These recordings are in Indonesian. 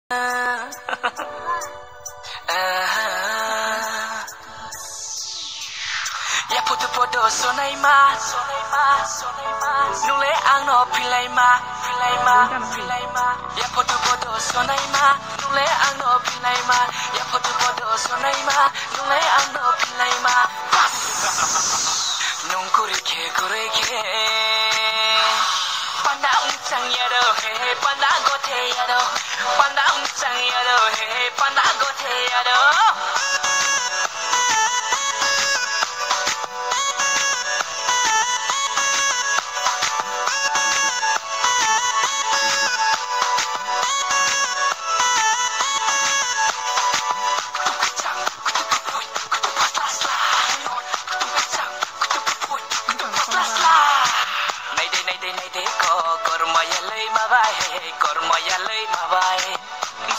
Ya foto-foto sonai ma, nule ang no pilai ma. Ya foto-foto sonai ma, nule ang no pilai ma. Ya foto-foto sonai ma, nule ang no pilai ma. Nung kurike. Panda uncang yado, he panda gote yado. Panda uncang yado, he panda gote yado.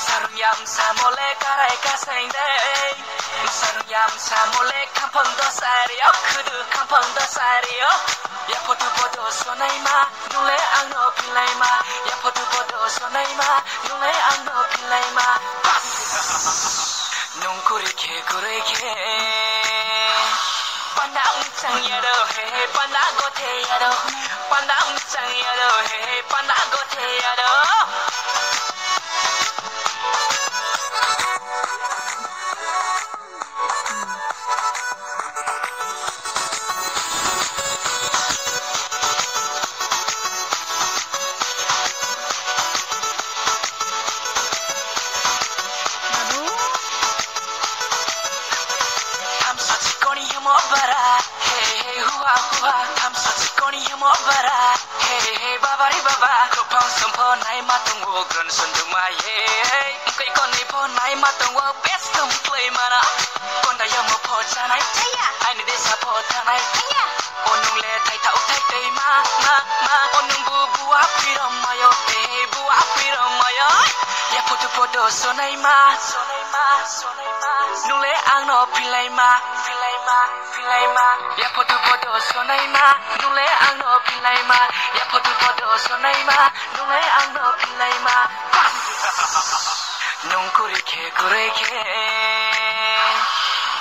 Saruyam samole karai kasende Saruyam samole kampung dosari Kudu kampung dosari Ya foto-foto sonai ma nule ang no pilai ma Ya foto-foto sonai ma nule ang no pilai ma Nung kurike Panda uncang yado he panda gote yado Panda uncang yado he panda gote yado bara hey hua tham sat koni mo bara hey baba ri baba ko pang sampo nai matong wo gron sundu mai hey kai kon ni pho nai matong wo best come play mana kon da yam pho chanai chaya ai ni de sa pho thanai chaya onung le thai thau thai dei ma onung bu a pi ro ma yo hey bu a pi ro ma yo ya foto sonai ma nule ang no pilai ma ya foto sonai ma nule ang no pilai ma ya foto sonai ma nule ang no pilai ma nung kurike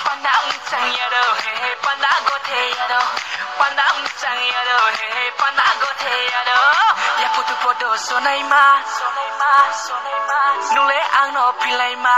panda uncang yado he panda gote yado panda uncang yado he panda gote yado ya foto sonai ma nule ang no pilai ma